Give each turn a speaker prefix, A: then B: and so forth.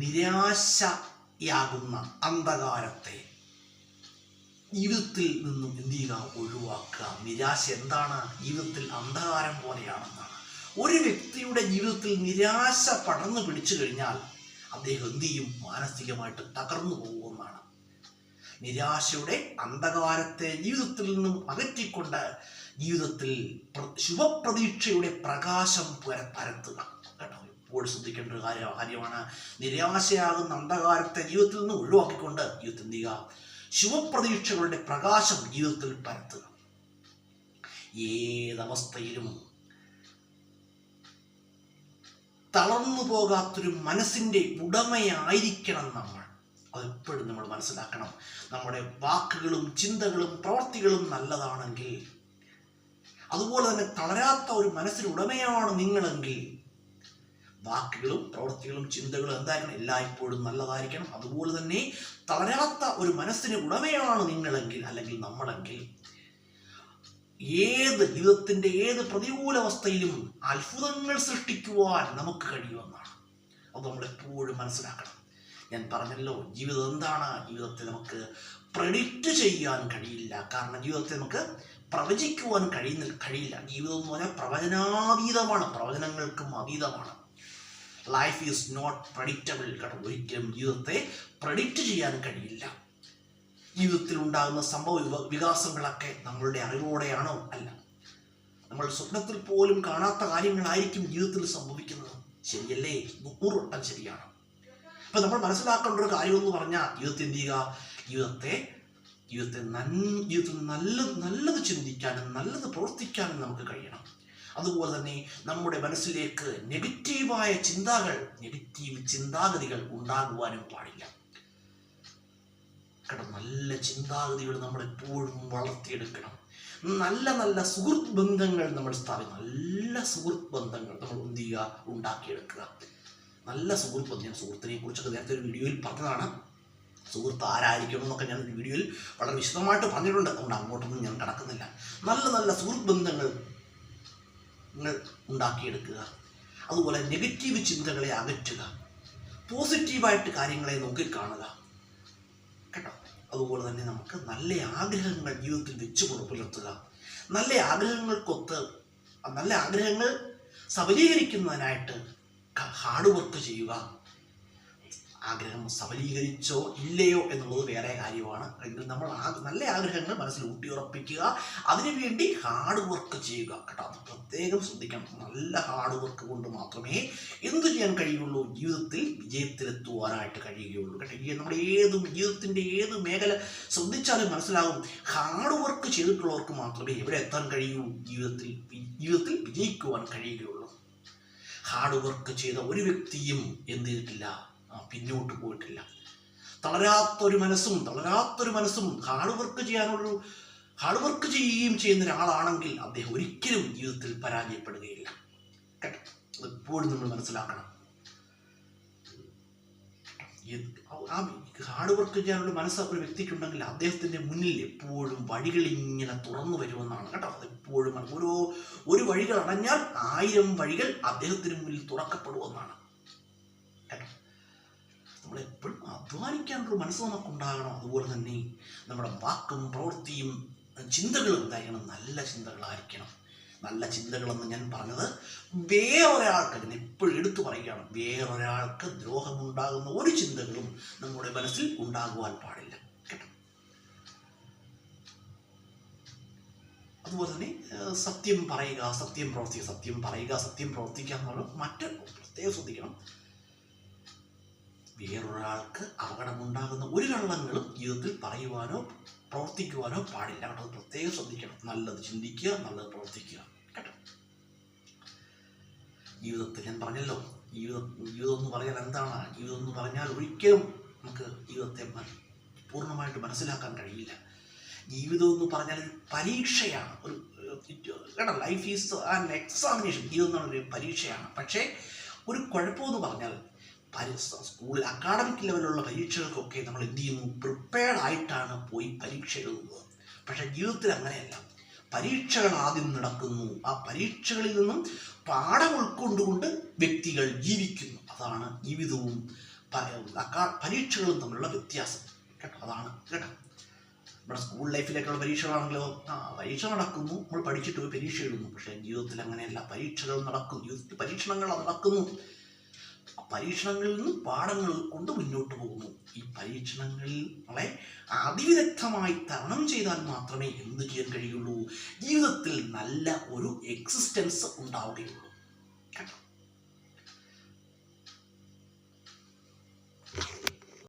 A: നിരാശയാകുന്ന അന്ധകാരത്തെ ജീവിതത്തിൽ നിന്നും എന്ത് ചെയ്യുക? ഒഴിവാക്കുക. നിരാശ എന്താണ്? ജീവിതത്തിൽ അന്ധകാരം പോലെയാണെന്നാണ്. ഒരു വ്യക്തിയുടെ ജീവിതത്തിൽ നിരാശ പടർന്നു പിടിച്ചു കഴിഞ്ഞാൽ അദ്ദേഹം എന്ത് ചെയ്യും? മാനസികമായിട്ട് തകർന്നു പോകുമെന്നാണ്. നിരാശയുടെ അന്ധകാരത്തെ ജീവിതത്തിൽ നിന്നും അകറ്റിക്കൊണ്ട് ജീവിതത്തിൽ ശുഭപ്രതീക്ഷയുടെ പ്രകാശം പരത്തുക. കേട്ടോ, ഇപ്പോൾ ശ്രദ്ധിക്കേണ്ട ഒരു കാര്യമാണ്. നിരാശയാകുന്ന അന്ധകാരത്തെ ജീവിതത്തിൽ നിന്ന് ഒഴിവാക്കിക്കൊണ്ട് ജീവിതത്തിൽ എന്ത് ചെയ്യുക? ശുഭപ്രതീക്ഷകളുടെ പ്രകാശം ജീവിതത്തിൽ പരത്തുക. ഏതവസ്ഥയിലും തളർന്നു പോകാത്തൊരു മനസ്സിൻ്റെ ഉടമയായിരിക്കണം നമ്മൾ. അതെപ്പോഴും നമ്മൾ മനസ്സിലാക്കണം. നമ്മുടെ വാക്കുകളും ചിന്തകളും പ്രവൃത്തികളും നല്ലതാണെങ്കിൽ, അതുപോലെ തന്നെ തളരാത്ത ഒരു മനസ്സിന് ഉടമയാണ് നിങ്ങളെങ്കിൽ, വാക്കുകളും പ്രവൃത്തികളും ചിന്തകളും എന്തായിരിക്കണം? എല്ലായ്പ്പോഴും നല്ലതായിരിക്കണം. അതുപോലെ തന്നെ തളരാത്ത ഒരു മനസ്സിന് ഉടമയാണ് നിങ്ങളെങ്കിൽ അല്ലെങ്കിൽ നമ്മളെങ്കിൽ, ജീവിതത്തിൻ്റെ ഏത് പ്രതികൂലാവസ്ഥയിലും അത്ഭുതങ്ങൾ സൃഷ്ടിക്കുവാൻ നമുക്ക് കഴിയുമെന്നാണ്. അത് നമ്മളെപ്പോഴും മനസ്സിലാക്കണം. ഞാൻ പറഞ്ഞല്ലോ, ജീവിതം എന്താണ്? ജീവിതത്തെ നമുക്ക് പ്രെഡിക്റ്റ് ചെയ്യാൻ കഴിയില്ല. കാരണം ജീവിതത്തെ നമുക്ക് പ്രവചിക്കുവാൻ കഴിയില്ല. ജീവിതം എന്ന് പറഞ്ഞാൽ പ്രവചനാതീതമാണ്, പ്രവചനങ്ങൾക്കും അതീതമാണ്. Life is not predictable. കേട്ടോ, ഒരിക്കലും ജീവിതത്തെ പ്രഡിക്റ്റ് ചെയ്യാൻ കഴിയില്ല. ജീവിതത്തിൽ ഉണ്ടാകുന്ന സംഭവ വികാസങ്ങളൊക്കെ നമ്മളുടെ അറിവോടെയാണോ? അല്ല. നമ്മൾ സ്വപ്നത്തിൽ പോലും കാണാത്ത കാര്യങ്ങളായിരിക്കും ജീവിതത്തിൽ സംഭവിക്കുന്നത്. ശരിയല്ലേ? 100 വട്ടം ശരിയാണ്. അപ്പം നമ്മൾ മനസ്സിലാക്കേണ്ട ഒരു കാര്യമെന്ന് പറഞ്ഞാൽ, ജീവിതത്തെ എന്ത് ചെയ്യുക? ജീവിതത്തിൽ നല്ലത് ചിന്തിക്കാനും നല്ലത് പ്രവർത്തിക്കാനും നമുക്ക് കഴിയണം. അതുപോലെ തന്നെ നമ്മുടെ മനസ്സിലേക്ക് നെഗറ്റീവ് ചിന്താഗതികൾ ഉണ്ടാകുവാനും പാടില്ല. കേട്ടോ, നല്ല ചിന്താഗതികൾ നമ്മൾ എപ്പോഴും വളർത്തിയെടുക്കണം. നല്ല സുഹൃത്ത് ബന്ധങ്ങൾ നമ്മൾ സ്ഥാപിക്കണം. നല്ല സുഹൃത്ത് ബന്ധങ്ങൾ നമ്മൾ എന്ത് ചെയ്യുക? ഉണ്ടാക്കിയെടുക്കുക. നല്ല സുഹൃത്ത് ബന്ധം. സുഹൃത്തിനെ കുറിച്ചൊക്കെ നേരത്തെ ഒരു വീഡിയോയിൽ പറഞ്ഞതാണ്. സുഹൃത്ത് ആരായിരിക്കണം എന്നൊക്കെ ഞാൻ ഒരു വീഡിയോയിൽ വളരെ വിശദമായിട്ട് പറഞ്ഞിട്ടുണ്ട്. അതുകൊണ്ട് അങ്ങോട്ടൊന്നും ഞാൻ കടക്കുന്നില്ല. നല്ല സുഹൃത്ത് ബന്ധങ്ങൾ ഉണ്ടാക്കിയെടുക്കുക. അതുപോലെ നെഗറ്റീവ് ചിന്തകളെ അകറ്റുക. പോസിറ്റീവായിട്ട് കാര്യങ്ങളെ നോക്കിക്കാണുക. കേട്ടോ, അതുപോലെ തന്നെ നമുക്ക് നല്ല ആഗ്രഹങ്ങൾ ജീവിതത്തിൽ വെച്ച് പുലർത്തുക. നല്ല ആഗ്രഹങ്ങൾ സബലീകരിക്കുന്നതിനായിട്ട് ഹാർഡ് വർക്ക് ചെയ്യുക. ആഗ്രഹം സബലീകരിച്ചോ ഇല്ലയോ എന്നുള്ളത് വേറെ കാര്യമാണ്. എങ്കിൽ നമ്മൾ നല്ല ആഗ്രഹങ്ങൾ മനസ്സിൽ ഊട്ടിയുറപ്പിക്കുക. അതിനുവേണ്ടി ഹാർഡ് വർക്ക് ചെയ്യുക. കേട്ടോ, അത് പ്രത്യേകം ശ്രദ്ധിക്കണം. നല്ല ഹാർഡ് വർക്ക് കൊണ്ട് മാത്രമേ എന്തു ചെയ്യാൻ കഴിയുള്ളൂ? ജീവിതത്തിൽ വിജയത്തിലെത്തുവാനായിട്ട് കഴിയുകയുള്ളൂ. കേട്ടോ, നമ്മുടെ ജീവിതത്തിൻ്റെ ഏത് മേഖല ശ്രദ്ധിച്ചാലും മനസ്സിലാകും. ഹാർഡ് വർക്ക് ചെയ്തിട്ടുള്ളവർക്ക് മാത്രമേ എവിടെ എത്താൻ കഴിയൂ? ജീവിതത്തിൽ വിജയിക്കുവാൻ കഴിയുകയുള്ളൂ. ഹാർഡ് വർക്ക് ചെയ്ത ഒരു വ്യക്തിയും എന്ത് ചെയ്തിട്ടില്ല? പിന്നോട്ട് പോയിട്ടില്ല. തളരാത്തൊരു മനസ്സും ഹാർഡ് വർക്ക് ചെയ്യുകയും ചെയ്യുന്ന ഒരാളാണെങ്കിൽ അദ്ദേഹം ഒരിക്കലും ജീവിതത്തിൽ പരാജയപ്പെടുകയില്ല. കേട്ടോ, എപ്പോഴും നമ്മൾ മനസ്സിലാക്കണം. ഹാർഡ് വർക്ക് ചെയ്യാനുള്ള മനസ്സ് ഒരു വ്യക്തിക്കുണ്ടെങ്കിൽ അദ്ദേഹത്തിൻ്റെ മുന്നിൽ എപ്പോഴും വഴികൾ ഇങ്ങനെ തുറന്നു വരുമെന്നാണ്. കേട്ടോ, അതെപ്പോഴും ഒരു വഴികൾ അടഞ്ഞാൽ 1000 വഴികൾ അദ്ദേഹത്തിന് മുന്നിൽ തുറക്കപ്പെടുമെന്നാണ്. കേട്ടോ, നമ്മളെപ്പോഴും അധ്വാനിക്കാനുള്ള മനസ്സ് നമുക്കുണ്ടാകണം. അതുപോലെ തന്നെ നമ്മുടെ വാക്കും പ്രവൃത്തിയും ചിന്തകളും എന്തായിരിക്കണം? നല്ല ചിന്തകളായിരിക്കണം. നല്ല ചിന്തകളെന്ന് ഞാൻ പറഞ്ഞത് വേറൊരാൾക്ക്, ഞാൻ എപ്പോഴും എടുത്തു പറയുകയാണ്, വേറൊരാൾക്ക് ദ്രോഹമുണ്ടാകുന്ന ഒരു ചിന്തകളും നമ്മുടെ മനസ്സിൽ ഉണ്ടാകുവാൻ പാടില്ല. കേട്ടോ, അതുപോലെ തന്നെ സത്യം പറയുക, സത്യം പ്രവർത്തിക്കുക എന്നുള്ള മറ്റൊരു പ്രത്യേകം ശ്രദ്ധിക്കണം. വേറൊരാൾക്ക് അപകടമുണ്ടാകുന്ന ഒരു കള്ളങ്ങളും ജീവിതത്തിൽ പറയുവാനോ പ്രവർത്തിക്കുവാനോ പാടില്ല. കേട്ടോ, അത് പ്രത്യേകം ശ്രദ്ധിക്കണം. നല്ലത് ചിന്തിക്കുക, നല്ലത് പ്രവർത്തിക്കുക. കേട്ടോ, ജീവിതത്തിൽ ഞാൻ പറഞ്ഞല്ലോ, ജീവിതം എന്ന് പറഞ്ഞാൽ എന്താണ്? ജീവിതം എന്ന് പറഞ്ഞാൽ ഒരിക്കലും നമുക്ക് ജീവിതത്തെ പൂർണ്ണമായിട്ട് മനസ്സിലാക്കാൻ കഴിയില്ല. ജീവിതം എന്ന് പറഞ്ഞാൽ ഒരു പരീക്ഷയാണ്. കേട്ടോ, ലൈഫ് ഈസ് ആൻ എക്സാമിനേഷൻ. ജീവിതം എന്ന് പറഞ്ഞൊരു പരീക്ഷയാണ്. പക്ഷേ ഒരു കുഴപ്പമെന്ന് പറഞ്ഞാൽ സ്കൂളിൽ അക്കാഡമിക് ലെവലിലുള്ള പരീക്ഷകൾക്കൊക്കെ നമ്മൾ എന്ത് ചെയ്യുന്നു? പ്രിപ്പയർഡ് ആയിട്ടാണ് പോയി പരീക്ഷ എഴുതുന്നത്. പക്ഷേ ജീവിതത്തിൽ അങ്ങനെയല്ല. പരീക്ഷകൾ ആദ്യം നടക്കുന്നു. ആ പരീക്ഷകളിൽ നിന്നും പാഠം ഉൾക്കൊണ്ടുകൊണ്ട് വ്യക്തികൾ ജീവിക്കുന്നു. അതാണ് ജീവിതവും പരീക്ഷകളും തമ്മിലുള്ള വ്യത്യാസം കേട്ടോ. അതാണ് കേട്ടോ. നമ്മുടെ സ്കൂൾ ലൈഫിലേക്കുള്ള പരീക്ഷകളാണെങ്കിലോ പരീക്ഷ നടക്കുന്നു, നമ്മൾ പഠിച്ചിട്ട് പോയി പരീക്ഷ എഴുതുന്നു. പക്ഷേ ജീവിതത്തിൽ അങ്ങനെയല്ല, പരീക്ഷകൾ നടക്കുന്നു, ജീവിതത്തിൽ പരീക്ഷണങ്ങൾ നടക്കുന്നു. പരീക്ഷണങ്ങളിൽ നിന്ന് പാഠങ്ങൾ കൊണ്ട് മുന്നോട്ട് പോകുന്നു. ഈ പരീക്ഷണങ്ങളെ അതിവിദഗ്ധമായി തരണം ചെയ്താൽ മാത്രമേ എന്ത് ചെയ്യാൻ കഴിയുള്ളൂ, ജീവിതത്തിൽ നല്ല ഒരു എക്സിസ്റ്റൻസ് ഉണ്ടാവുകയുള്ളൂ.